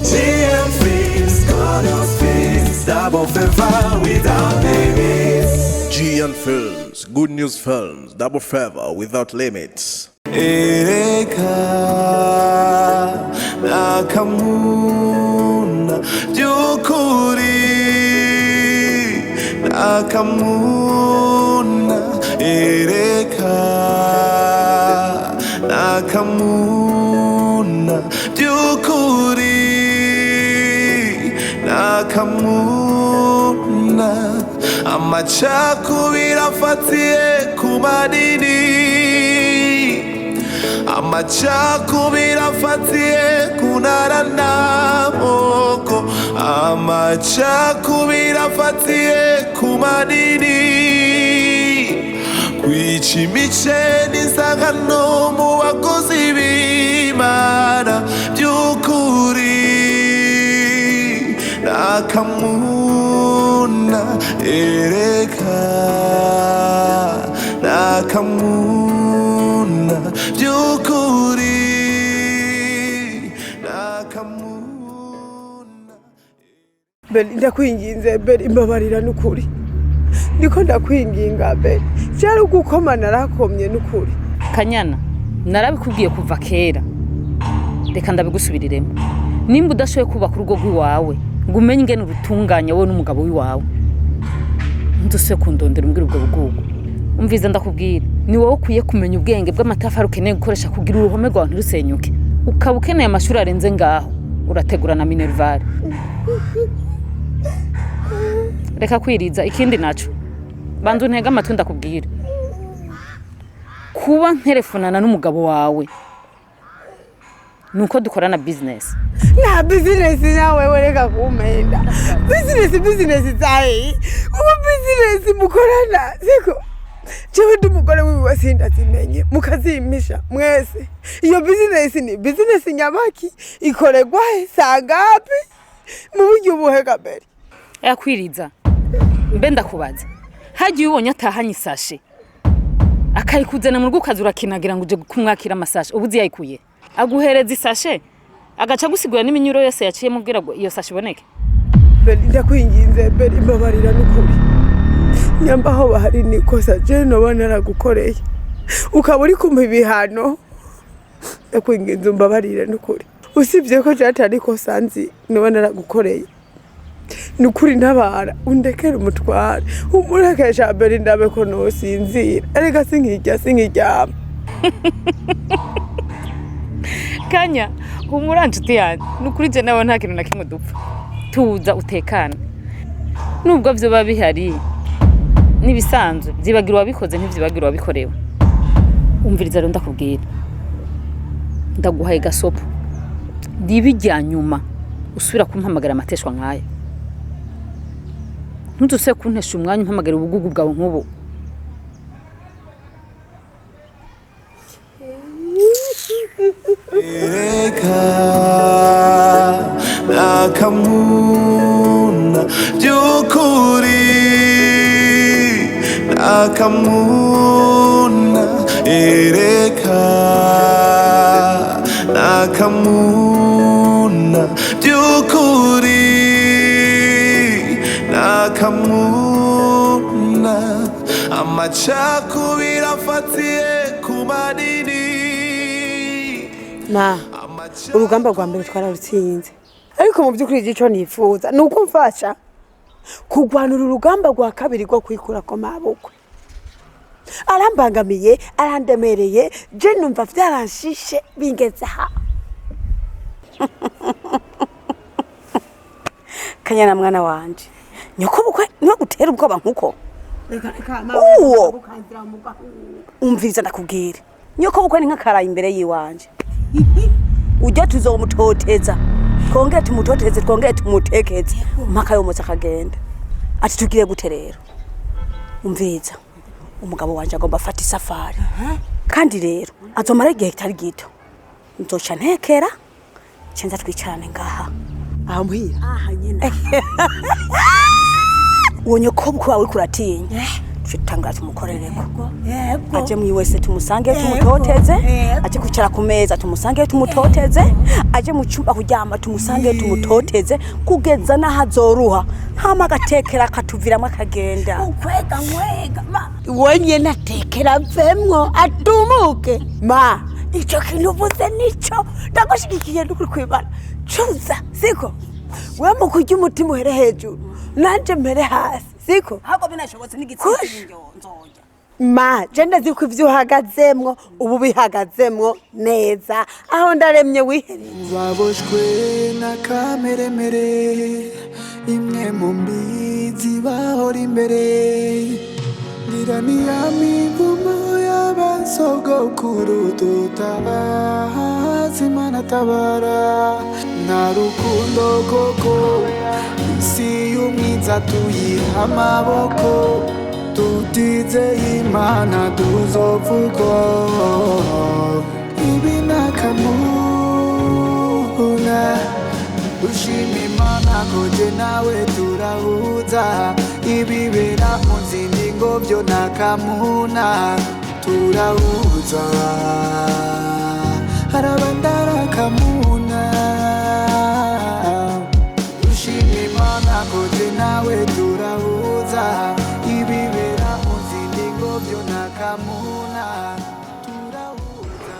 GM Films, good news films, double favor without limits. GM Films, good news films, double favor without limits. Akamuna Jukuri Akamuna Nakamuna Jukuri Nakamuna Amachakubira fatie kumadini Amachakubira fatie kunarana moko Amachakubira fatie kumadini Kwichimiche nisangano mu bakozi b'Imana by'ukuri Nakamuna Nakamuna by'ukuri Nakamuna Beli ndakwinginze Beli imbabarira n'ukuri niko ndakwinginga Beli cyari gukoma narakomye n'ukuri Kanyana narabikubwiye kuva kera reka ndabigusubiriremo nimba udashoye kubaka urugo rw'iwawe ngo umenye ingene urutunganya wowe n'umugabo w'iwawe nduse kundondera umbwira ubwo bugugu umviza ndakubwira ni wowe ukwiye kumenya ubwenge bw'amatafari ukeneye gukoresha kugira uruhome rwawe ntirusenyuke ukaba ukeneye amashuri arenze ngaho urategura na minervare reka kwiriza ikindi naco banza untega amatwi ndakubwira kuba nterefonana n'umugabo wawe nuko dukorana business na business nawe wereka kumenda business zayi ubu business mukorana siko jewe ndumugore wiwe sindazimenye mukazimisha mwese iyo business ni business nyabaki ikoregwa sangapi mu buryo buhega Beli yakwiriza mbe ndakubaza hagiye ubonye atahanye isashe akayikuzana mu rugo ukazura kinagira ngo uje kumwakira amasashe ubuzi yayikuye aguhereza isashe agaca gusigura n'iminyuro yose yaciye mubwira ngo iyo sashe iboneke Beli ndakwinginze Beli imbabarira n'ukuri nyambaho bahari nikosa je no naragukoreye ukaba uri kumpa ibihano ndakwinginze umbabarira n'ukuri usibye ko cyatari kosa nzi no naragukoreye nukuri ntabara undekera umutware umurekesha Beli ndabe ko no sinzira areka sinkiryama Kanya umuranjuti yanjye nukuri je nawe nta kintu na kimwe dupfa tuza utekana nubwo byo babihari nibisanzwe byibagira wabikoze ntivyibagira wabikorewe umviriza rero ndakubwira ndaguhaye gasopo ndibijya nyuma usubira kumpamagara amateshwa nkaya ntutuse kuntesha umwanya umpamagara ubugugu bwawe nk'ubu Nakamuna by'ukuri Nakamuna Nakamuna by'ukuri Nakamuna amacakubira afatiye kumadini Ma urugamba rwa mbere twararutsinze ariko mu byukuri igico nifuza nuko mfasha kugwanura urugamba rwa kabiri rwo kwikura ko mabukwe arambangamiye arandemereye je numva vyaranshishe bingeze ha Kanyana mwana wanje nyoko bukwe niwe gutera ubwoba nkuko uwo umviza ndakubwira nyoko bukwe ni nkakaraye imbere yiwanje ujya tuzomutoteza twongeye tumutoteze twongeye tumutekeze mpaka yomotse akagenda ati tugire gute rero umviza umugabo wanje agomba afata isafari kandi rero azomara igihe kitari gito nzoca ntekera cenza twicarane ngaha aha muhira aha nyene uwo nyoko bukwe wawe kuratinya tutangura tumukorereko aje mwi wese tumusange tumutoteze aje kwicara ku meza tumusange tumutoteze aje mu cyumba kuryama tumusange tumutoteze kugeza nahazoruha hama gatekera katuviramo akagenda ukwega wenye natekera vemwo atumuke ma ico kintu uvuze nico ndagushigikiye ndukuri kwibana cuza siko we mu kurya umutima uhere hejuru nanje mpere hasi siko hago binashobotse n'igitsina nzoja ma je ndazi ko ivyo uhagazemwo ubu bihagazemwo neza aho ndaremye wihereye baboshwe na kameremere imwe mu mbizi bahora imbere ngira ni amivumo y'abasogokuru tutazi mana tabara na rukundo koko isi y'umwiza tuyiha amaboko tutize imana tuzovuga ibi nakamuna ushima imana koje nawe turahuza ibibera mu zindi ngo byo nakamuna turahuza harabandara kamuna ushima imana koje nawe turahuza ibibera mu zindi ngo byo nakamuna turahuza.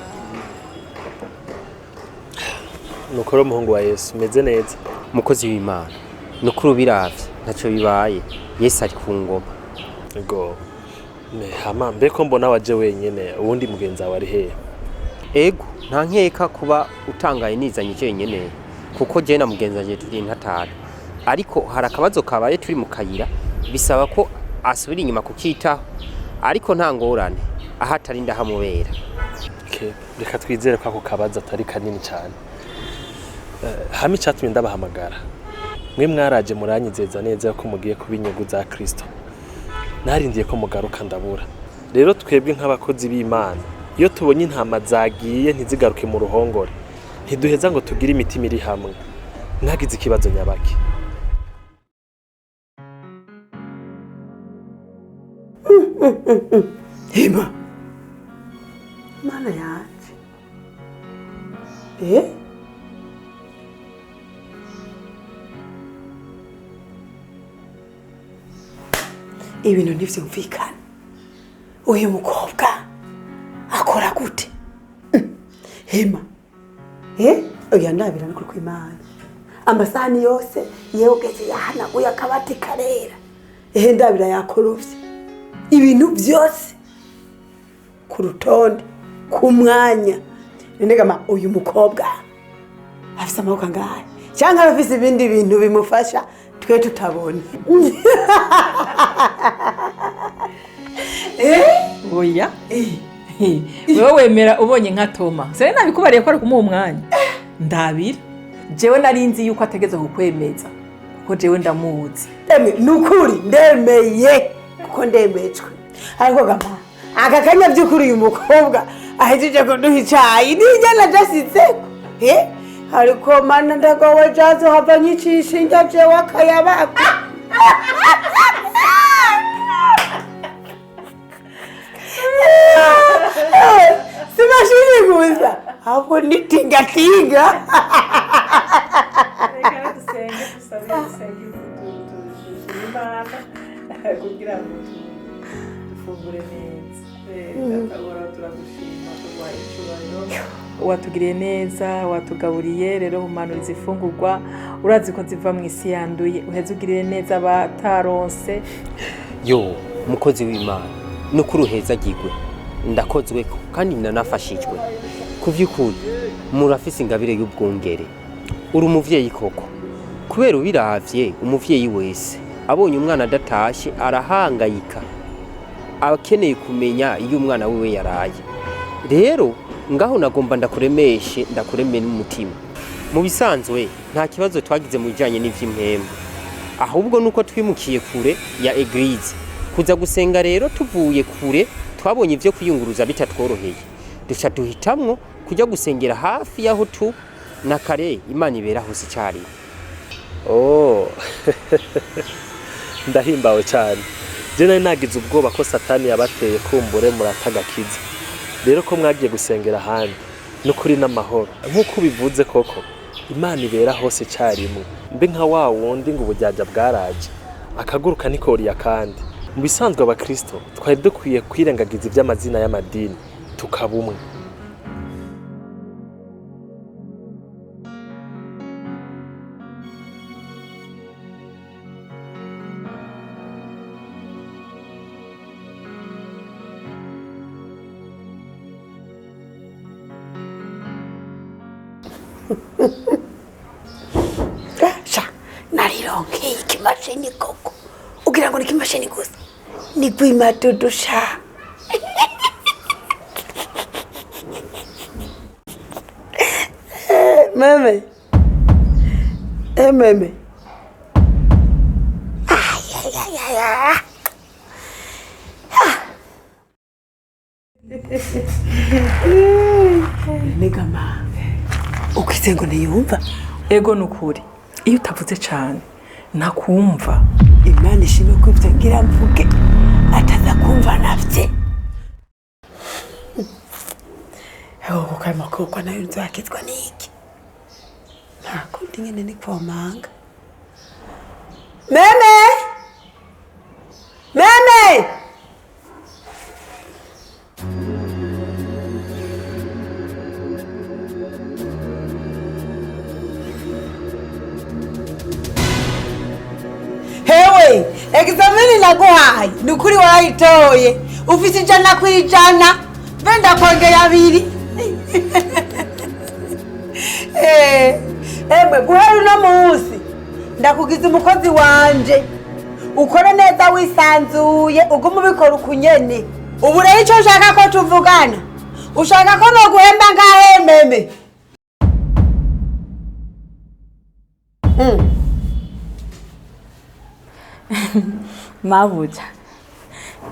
Nukuri umuhungu wa Yesu meze neza mukozi w'Imana nukuri biravye ntaco bibaye Yesu ari ku ngoma ego hama mbeko mbona waje wenyene ubundi mugenza wari he ego nta nkeka kuba utangaye nizanye jenyene kuko je na mugenzanje turi ntatara ariko hari akabazo kabaye turi mu kayira bisaba ko asubira inyuma kukitaho ariko nta ngorane aha atari ndahamubera reka twizere ko ako kabazo atari kanini cyane hama icyatumye ndabahamagara mwe mwaraje muranyizeza neza ko mugiye kuba inyungu za Kristo narindiye ko mugaruka ndabura rero twebwe nk'abakozi b'Imana iyo tubonye intama zagiye ntizigaruke mu ruhongore ntiduheza ngo tugire imitima iri hamwe mwagize ikibazo nyabaki Hema mana yaje ibintu ntivyumvikana uyu mukobwa akora gute Hema oya ndabira no kwimana amasahani yose yewugeze yahanaguye akabati karera ndabira yakorovye ibintu byose ku rutonde ku mwanya nendegama uyu mukobwa afise amaboko angahe cyangwa afise ibindi bintu bimufasha twe tutabone oya wewe wemera ubonye nka Toma sere nabikubariye ko ari kumuha umwanya ndabira jewe narinzi yuko ategeze kukwemeza kuko jewe ndamuzi nukuri ndemeye kuko ndemejwe ariko gama aka kanya by'ukuri uyu mukobwa ahejeje kuduha icyayi nijyana jasitseko ariko mana ndagawe jazo hava nyicisha injya jewe akayabako simashini gusa ahubwo ni tingatinga reka dusenge kugira ngo dufungure neza ndakabora turagushima kurwa icyubahiro watugiriye neza watugaburiye rero humanura izifungurwa urazi ko ziva mu isi yanduye uheze ugirire neza abataronse yo mukozi w'Imana nukuri uhezagirwe ndakozwe kandi nanafashijwe kuvyukuri murafise ingabire y'ubwongere uri umuvyeyi koko kubera ubiravye umuvyeyi wese abonye umwana adatashe arahangayika akeneye kumenya iyo umwana wiwe yaraye rero ngaho nagomba ndakuremeshe ndakuremene n'umutima mu bisanzwe nta kibazo twagize mu bijanye n'ivy'impembo ahubwo nuko twimukiye kure ya eglise kuza gusenga rero tuvuye kure twabonye ivyo kwiyunguruza bitatworoheye duca duhitamwo kujya gusengera hafi yaho tu na kare Imana ibera hose cyari ndahimbawe cyane je nari nagize ubwoba ko satani yabateye kumbure muratagakiza rero ko mwagiye gusengera ahandi no kuri n'amahoro nk'uko bivuze koko Imana ibera hose cyarimwe mbe nka wa wundi ngo ubujyaja bwaraje akaguruka nikoriya kandi mu bisanzwe abakristo twari dukwiye kwirengagiza iby'amazina y'amadini tukabumwe sha narironkeye ikimashini koko ugira ngo ni ikimashini gusa ni gw'imadudu sha meme meme Negama ukize ngo ntiyumva ego nukuri iyo utavuze cyane nakumva Imana ishimwe ko ibyo ngira mvuge ataza kumva nafye aho kama koko nayo nzakizwa niki nta kundi nyene ni kwamanga meme meme hewe examini naguhaye nukuri warayitoye ufite 100% benda kongera 2 emwe guhera uno munsi ndakugize umukozi wanje ukora neza wisanzuye uguma ubikora ukunyene ubu rero icyo ushaka ko tuvugana ushaka ko noguhemba ngahe meme mabuja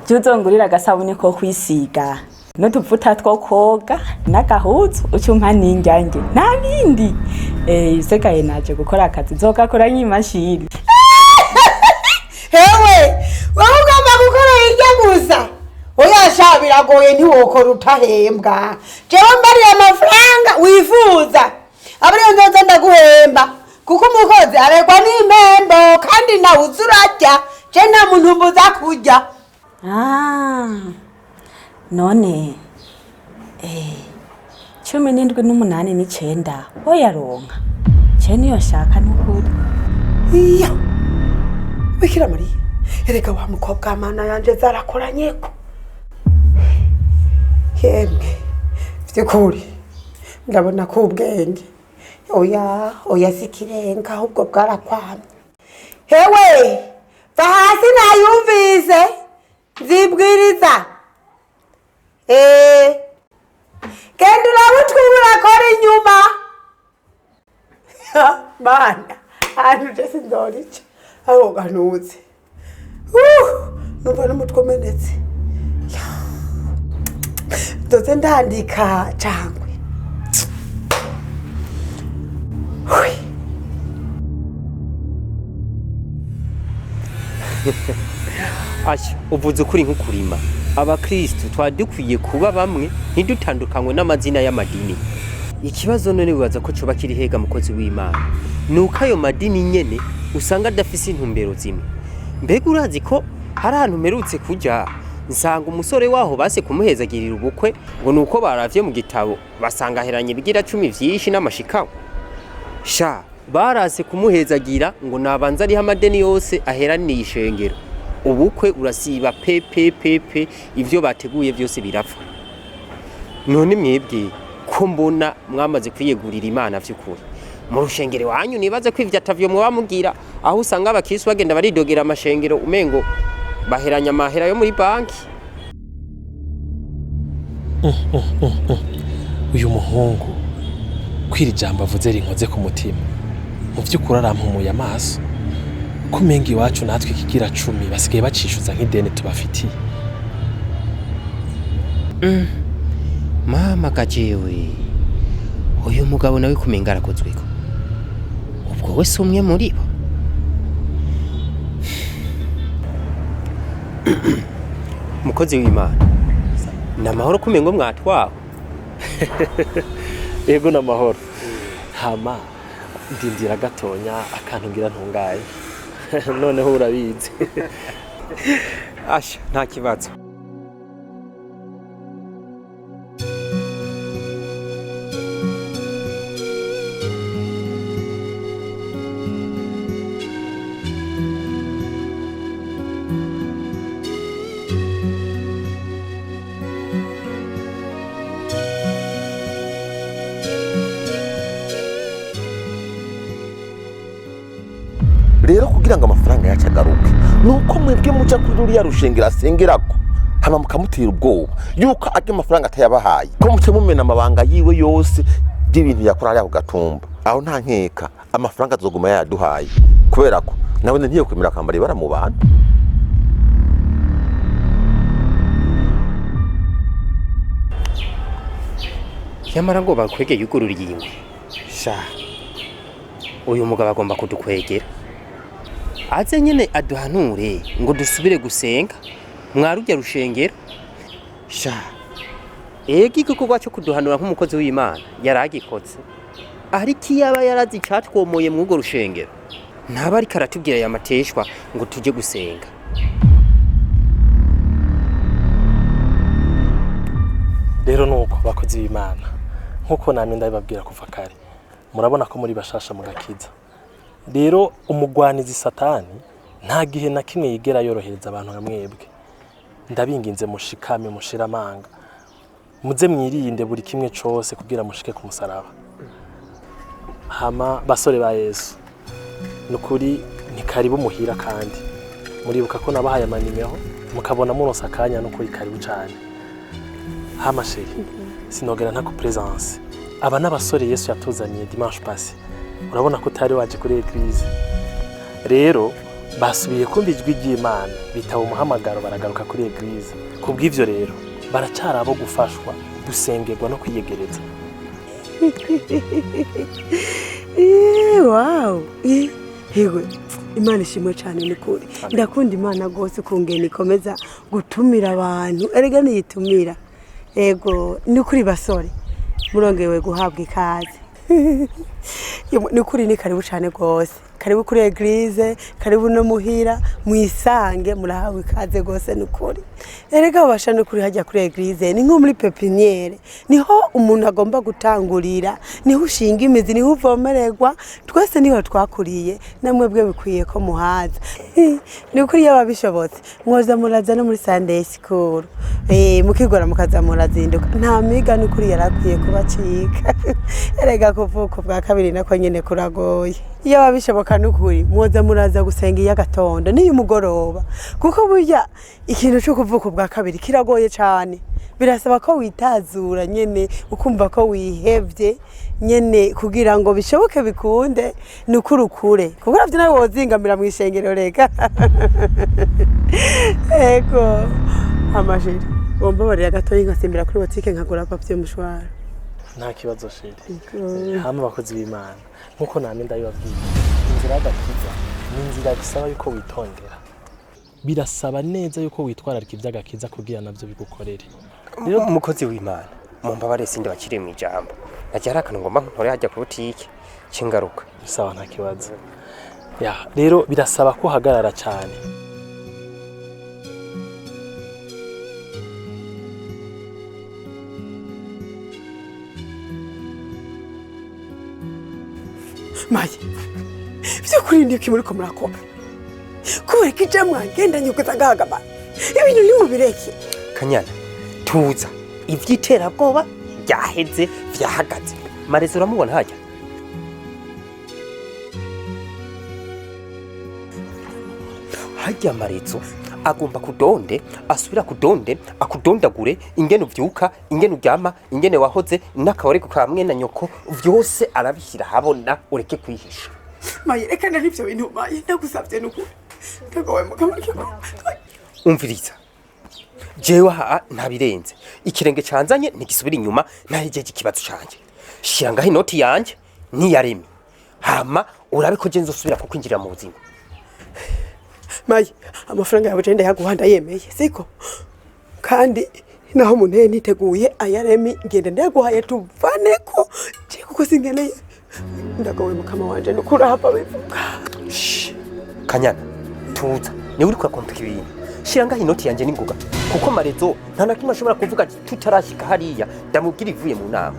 juzongurira agasabune ko kwisiga n'utuvuta two koga n'agahuzu ucumpa n'ingange nta bindi isekaye naje gukora akazi zogakora nk'imashini hewe wowe ugomba gukora hirya gusa oya sha biragoye ntiwokora utahembwa jewe mbariye amafaranga wifuza abariyo nzoza ndaguhemba kuko umukozi aregwa n'impembo kandi nawe uzurajya je nta muntu mbuza kurya none 17 oyaronka je niyo nshaka n'ukuri iya Bikira Mariya erega wa mukobwa Mana yanje zarakoranyeko yemwe vyukuri ndabona ko ubwenge oya sikirenga ahubwo bwarakwamye hewe bahasi nayumvise nzibwiriza genda urabutwubura kora inyuma Mana ahantu je sindorica aho ganuze numva n'umutwe umenetse ndoze ndandika cangwe Asha uvuze ukuri nk'ukurima abakristo twadukwiye kuba bamwe ntidutandukanywe n'amazina y'amadini ikibazo none wibaza ko coba kiri hega mukozi w'Imana nuko ayo madini nyene usanga adafise intumbero zimwe mbega urazi ko hari ahantu merutse kuja nsanga umusore waho base kumuhezagirira ubukwe ngo nuko baravye mu gitabo basanga heranye bigira 10 vyinshi n'amashikaho sha barase kumuhezagira ngo nabanza ari hamadeni yose aheraniye ishengero ubukwe urasiba pepe ivyo bateguye byose birapfa none mwebwe ko mbona mwamaze kwiyegurira Imana vy'ukuri mu rushengero wanyu nibaze ko ivyo atavyo mwe bamugira aho usanga abakristo bagenda baridogera amashengero umengo baheranya amahera yo muri banki uyu muhungu kwiri jambo avuze rinkoze ku mutima mu vy'ukuri arampumuye amaso kumenga iwacu natwe kigira 10 basigaye bacishuza nk'ideni tubafitiye mama gajewe uyu mugabo nawe kumenga arakozweko ubwo wese umwe muri bo mukozi w'Imana namahoro kumengo mwatwawe Yego namahoro hama ndindira gatonya akantu ngira ntungaye noneho urabizi asha nta kibazo rero kugira ngo amafaranga yacu agaruke nuko mwebwe muca kuri ruriya rushengero asengerako hama mukamutera ubwoba yuko ajya amafaranga atayabahaye ko muce mumena amabanga yiwe yose y'ibintu yakora ari ako gatumba aho nta nkeka amafaranga azoguma yaduhaye kubera ko nawe ntiye kwemera kwambara ibara mu bantu. Yamara ngo bakwegeye ugururiye ingwe sha uyu mugabo agomba kudukwegera aze nyene aduhanure ngo dusubire gusenga mwarujya rushengero sha egi kuko cyo kuduhanura nk'umukozi w'Imana yaragikotse ariko yaba yarazi catwomoye mu go rushengero ntaba ari karatubwira ya mateshwa ngo tuje gusenga. Rero nuko bakozi b'Imana nkuko namwe ndabibabwira kuva kare murabona ko muri bashasha mugakiza. Rero umugwanizi satani nta gihe na kimwe yigera yorohereza abantu nkamwebwe. Ndabinginze mushikame mushiramanga muze mwirinde buri kimwe cyose kugira mushike ku musaraba. Hama basore ba Yesu nukuri ni karibu muhira kandi muribuka ko nabahaye amanimero mukabona muronsa akanya nukuri karibu cyane. Hama sheri sinogera ntako presence aba n'abasore Yesu yatuzaniye dimanche passé urabona ko utari waje kuri eglise. Rero basubiye kumva ijwi ry'Imana bitaba umuhamagaro baragaruka kuri eglise. Kubw'ivyo rero baracara abo gufashwa gusengerwa no kwiyegereza. Wow Hego Imana ishimwe cyane nikuri ndakunda Imana gose kungena ikomeza gutumira abantu erega niyitumira ego nikuri basore murongewe guhabwa ikaze. Nikuri ni karibu cyane gose karibu kuri eglise karibu no muhira mwisange murahawe ikaze gose nukuri erega basha nukuri hajya kuri eglise ni nko muri pepiniere niho umuntu agomba gutangurira niho ushinga imizi niho uvomererwa twese niho twakuriye namwe bwe bikwiye ko muhaza. Nukuri yababishobotse mwoza muraza no muri Sunday school mukigora mukaza murazinduka nta miga nukuri yarakwiye kubacika erega kuvuko bwa kabiri nako nyene kuragoye iyo babishoboka nukuri mwoza muraza gusenga iya gatondo niyo mugoroba kuko burya ikintu cyo kuvuka bwa kabiri kiragoye cyane birasaba ko witazura nyene ukumva ko wihevye nyene kugira ngo bishoboke bikunde nukurukure kuko ravyo nawe wozingamira mu ishengero reka. Ego amashiri bomba bari gatoyi nkasimbira kuri botike nkagura papye mushwara nta kibazo shiri. Hama bakozi b'Imana nkuko namwe ndabibabwiye inzira y'agakiza ni inzira bisaba yuko witondera birasaba neza yuko witwararika iby'agakiza kugira navyo bigukorere. Rero umukozi w'Imana mumba barese ndi bakire mu ijambo najya akantu ngomba ntore hajya ku butike cingaruka sawa nta kibazo ya rero birasaba ko hagarara cyane. Maye byo kurindi kimuri ko murakora kubera ko ijamwa ngenda nyukuza gagaba ibintu ni mubireke Kanyana tuza ivyiterabwoba byaheze vyahagaze Marezo uramubona hajya Marezo agomba kudonde asubira kudonde akudondagure ingene uvyuka ingene uryama ingene wahoze nakawari kukamwe na nyoko vyose arabishyira habona ureke kwihisha. Maye reka nivyo bintu maye ndagusavye nuko ndagowe mukamurike umviriza jewe ntabirenze ikirenge canzanye ntigisubira inyuma nahejeje ikibazo canje shiranga inoti yanje niyaremi hama urabe ko je nzosubira kukwinjira mu buzima. mayi amafaranga yawe ndenda yaguhanda yemeye siko kandi naho umuntu niteguye ayaremi ngende ndaguhaye tuvaneko kuko singeneye ndagawe mukama wanje nukurahapa bivuga Kanyana tuza ni uri kwakomplika ibintu shiranga inoti yanje ningoga kuko marezo nta nakimwe ashobora kuvuga tutarashika hariya ndamubwira ivuye mu nama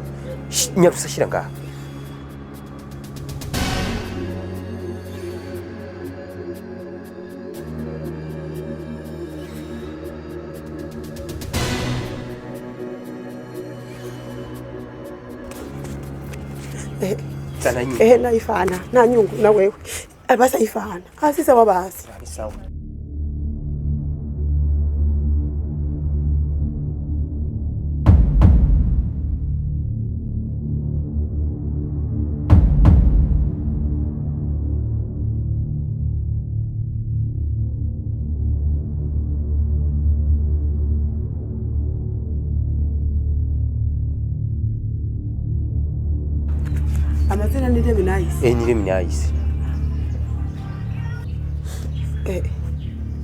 nyarusa shiranga naifana na nyungu na wewe basa ifana asisa wabasi sawa amazina ni Remi Nice ni Remi Nice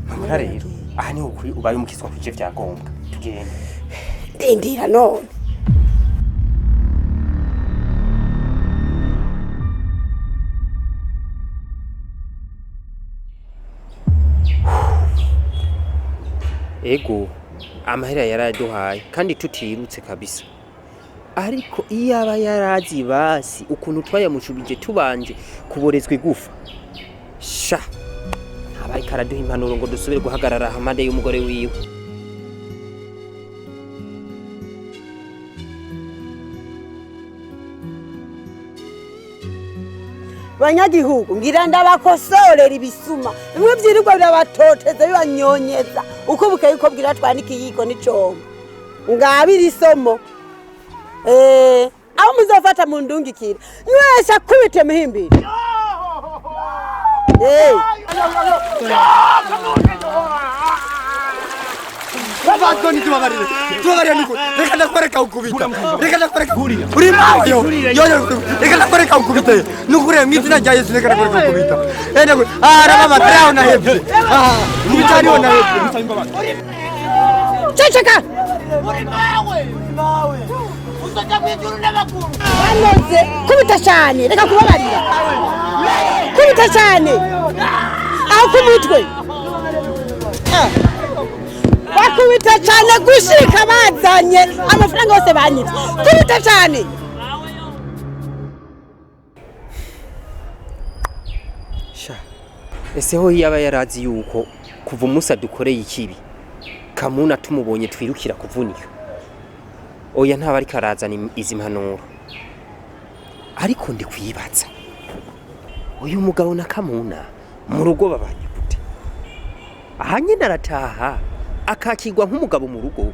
mama rero aha ni ukuri ubaye umukizwa kuje vyagombwa tugende ndindira none ego amahera yaraduhaye kandi tutirutse kabisa ariko iyo aba yarazi basi ukuntu twayamushubije tubanje kuborezwa igufa sha abaye karaduha impanuro ngo dusubire guhagarara hamande y'umugore wiwe banyagihugu ngira ndabakosorera ibisuma bimwe byirirwa birabatoteza bibanyonyeza uko bukaye uko bwira twaniki yiko n'icombo ngabira isomo aho muzofata mu ndungikira nywesha kubite muhimbira Bako ni tubabarire niko reka ndakwereka ukubita reka ndakwereka uri mayo reka ndakwereka ukubita nukure mwizina rya Yesu reka ndakwereka ukubita ende araba matrao na hebye kubitani ona hebye ceceka usoja kwijuru n'abakuru banoze kubita cyane reka kubabarira kubita cyane aho kumitwe bakubita cyane gushika bazanye amafaranga yose banyitse kubita cyane sha ese ho yaba yarazi yuko kuva umusa dukoreye ikibi Kamuna tumubonye twirukira kuvunika oya ntaba ari karazana izi mpanuro ariko ndi kwibaza uyu mugabo na Kamuna mu rugo babanye gute ahanye narataha akakigwa nk'umugabo mu rugo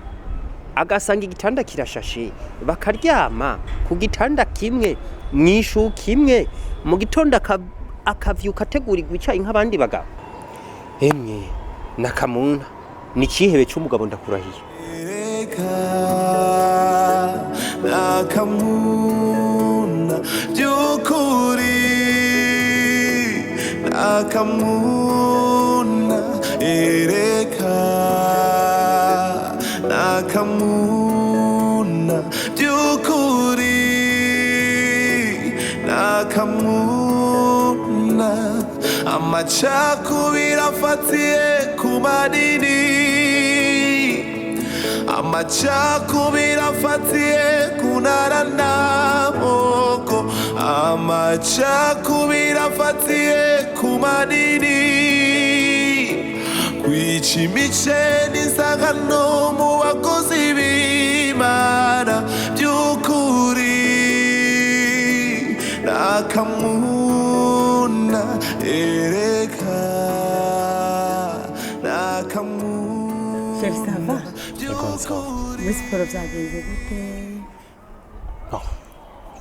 agasanga igitanda kirashashe bakaryama ku gitanda kimwe mwishu kimwe mu gitondo akavyuka ategurirwa icyayi nk'abandi bagabo emwe na Kamuna ni kihebe cy'umugabo ndakurahiye Akamuna byukuri Akamuna ereka Akamuna byukuri Akamuna amacakubira afatiye ku madini amacakubira afatiye kunara n'amoko amacakubira afatiye ku madini kwica imice n'isangano mu bakozi b'Imana by'ukuri Akamuna ereka Akamuna Ferisava muri siporo byagenze gute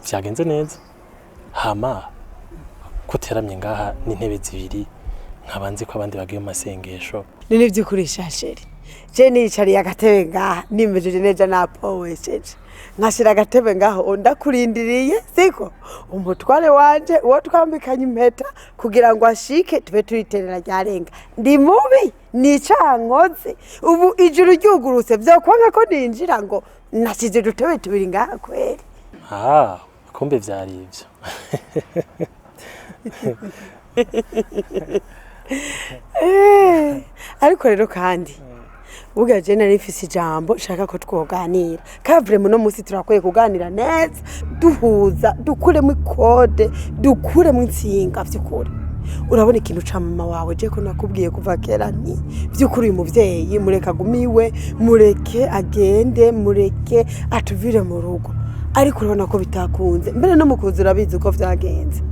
byagenze neza hama kuteramye ngaha n'intebe zibiri nkabanze ko abandi bagiye mu masengesho nini by'ukuri shasheri je nicariye agatebe ngaha nimejeje neza napowesheje nkashira agatebe ngaho ndakurindiriye siko umutware wanje uwo twambikanye impeta kugira ngo ashike tube turiterera ryarenga ndi mubi nicankoze ubu ijuru ryugurutse vyokwanga ko ninjira ngo nasize dutebe tubiri ngaha kweri kumbe vyari ivyo ariko rero kandi buga je nari mfise ijambo shaka ko twoganira kavure muno musi turakwiye kuganira neza duhuza dukuremo ikode dukuremo insinga vy'ukuri urabona ikintu ca mama wawe je ko nakubwiye kuva kera ni vy'ukuri uyu muvyeyi mureka gumiwe mureke agende mureke atuvire mu rugo ariko urabona ko bitakunze mbere no mukuzi urabizi uko vyagenze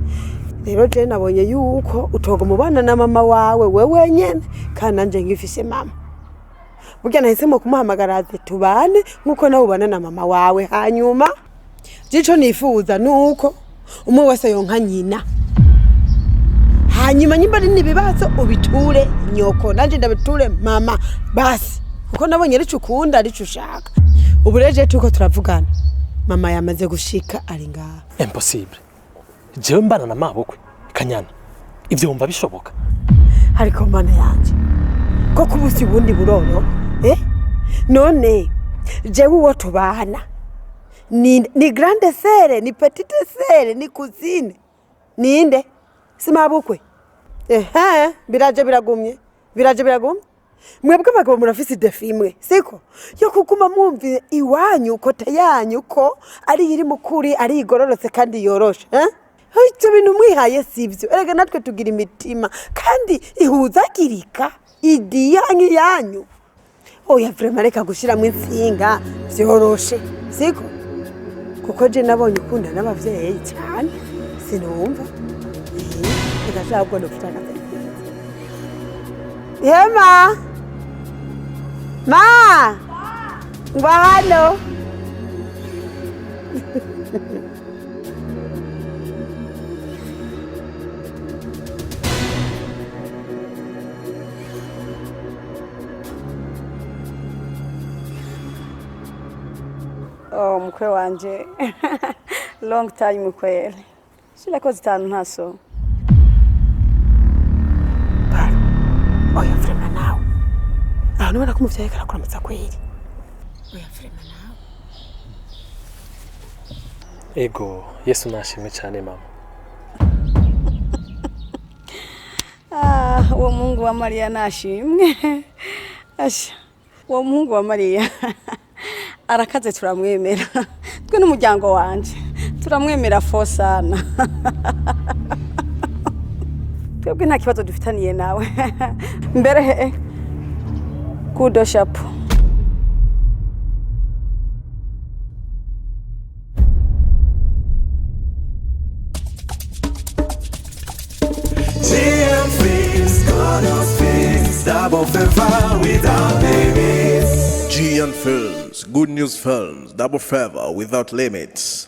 rero je nabonye yuko utoga mubana na mama wawe wewe nyene kandi nanje ngifise mama burya nahisemo kumuhamagara tubane nkuko nawe ubana na mama wawe hanyuma jico nifuza nuko umwe wese yonka nyina hanyuma nyimba nibibazo ubiture nyoko nanje ndabiture mama basi kuko nabonye ari cukunda ari cushaka ubureje tuko turavugana mama yamaze gushika ari ngaha impossible jewe mbana na mabukwe kanyana ivyo wumva bishoboka ariko mbana yanje ko kubusi bundi buroro none jewe uwo tubana ni grande sere ni petite sere ni cousine ninde si mabukwe biraje biragumye mwebwe bagabo murafise defimwe siko yo kuguma mwumvire iwanyu kote yanyu ko ari iri mukuri ari igororotse kandi yoroshe icyo bintu mwihaye sivyo erega natwe tugira imitima kandi ihuzagirika idiyanyu yanyu oya vraiment reka gushiramo insinga vyoroshe siko kuko je nabonye ukunda n'abavyeyi cyane sinumva reka jabwo ndofutana Yema Ma ngwa halo Oh mukwe wanje long time kweli shila ko zitanu ntaso oya vrema nawe nubona ko umuvyeyi karakuramutsa kweli oya vrema nawe ego Yesu nashimwe cyane mama uwo Mungu wa Maria nashimwe asha uwo Mungu wa Maria arakaze turamwemera twe n'umuryango wanje turamwemera fo sana twebwe nta kibazo dufitaniye nawe mbere kudo shapo Double favor without limits. GN Films, Good News Films, Double Favor without limits.